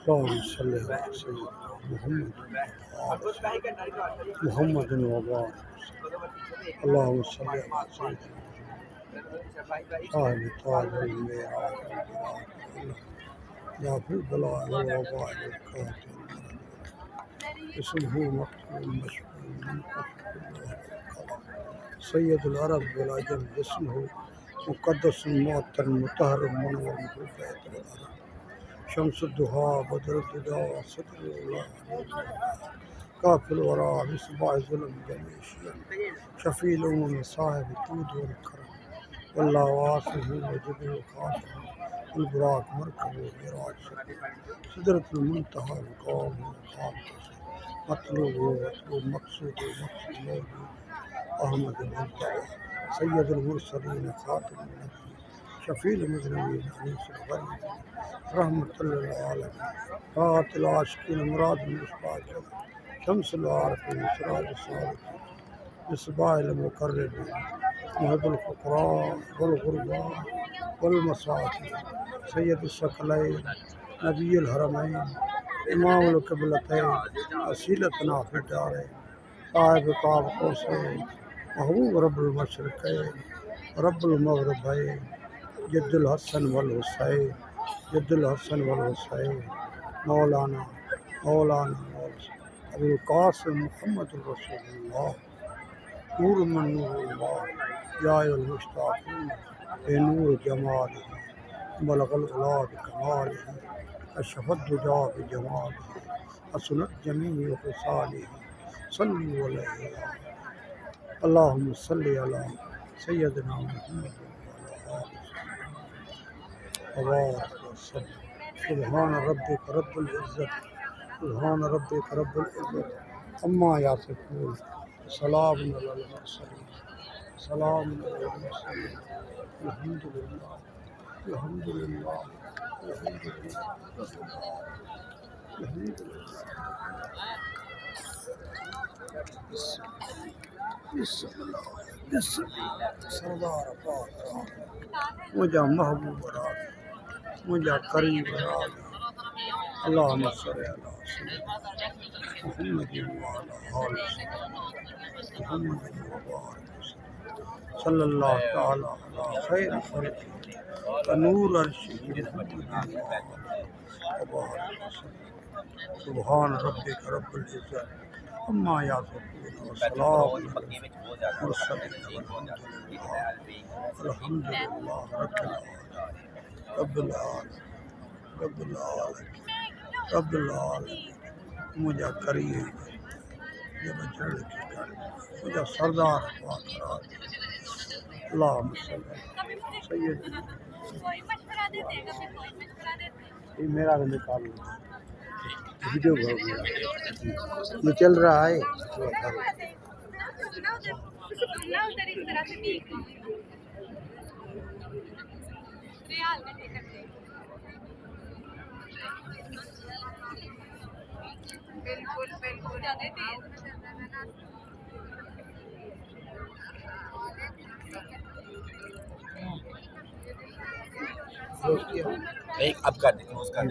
اللهم صل على سيدنا محمد وبارك. اللهم صل على سيدنا صاحب تاج الميراث يا في البلاء والوباء والكاتب اسمه مكتوب مشهور منقش سيد العرب والعجم اسمه مقدس معطر مطهر منور محبوب شمس الضحى بدر الدجى صدر الله كاف الورى بصباح ظلم جميع الشيم شفيع الأمم صاحب الجود والكرم والله واصف وجبه خاتم البراق مركب ومراج سدرة المنتهى القوم والقام مطلوب ومطلوب مقصود ومقصود موجود أحمد المنتهى سيد المرسلين خاتم النبي شفيع المذنبين أنيس الغريب رحمة للعالمين طاعة العاشقين مراد المصباح شمس العارفين سراج الصالحين مصباح المقربين محب الفقراء والغرباء والمساكين سيد الثقلين نبي الحرمين إمام القبلتين وسيلتنا في الدارين صاحب قاب قوسين محبوب رب المشرقين رب المغربين جد الحسن والحسين جد الحسن والحسين مولانا أبو القاسم محمد رسول الله نور من نور الله يا أيها المشتاقون بنور جماله بلغ العلا بكماله كشف الدجى بجماله حسنت جميع خصاله صلوا عليه اللهم صل على سيدنا محمد وعلى آله وبارك وسلم سبحان ربك رب العزة سبحان ربك رب العزة عما يصفون سلام على المرسلين سلام على المرسلين الحمد لله الحمد لله الحمد لله الحمد لله بسم الله سردار پاک مجھا محبوب راگ مجھا قریب راگ اللہم صلی علی سیدنا محمد وعلی آل محمد وبارک صلی اللہ تعالی علی خیر خلق نور عرشہ وبارک سبحان ربک رب العزت عما یصفون وسلام علی المرسلین والحمد للہ رب العالمین رب العالمین رب العالمین مجھا قریب جب جڑ کے کر مجھا سردار پاک راج اللہم صلی سیدنا یہ میرا بھی نکال لوں ویڈیو یہ چل رہا ہے بالکل بالکل ایک اب کر دیتے ہیں اس کا ہم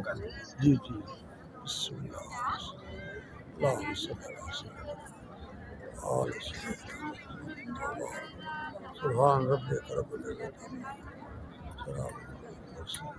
کر دیتے ہیں جی جی بسم اللہ اللہم صلی اللہ علیہ وسلم سبحان ربک رب العزت عما یصفون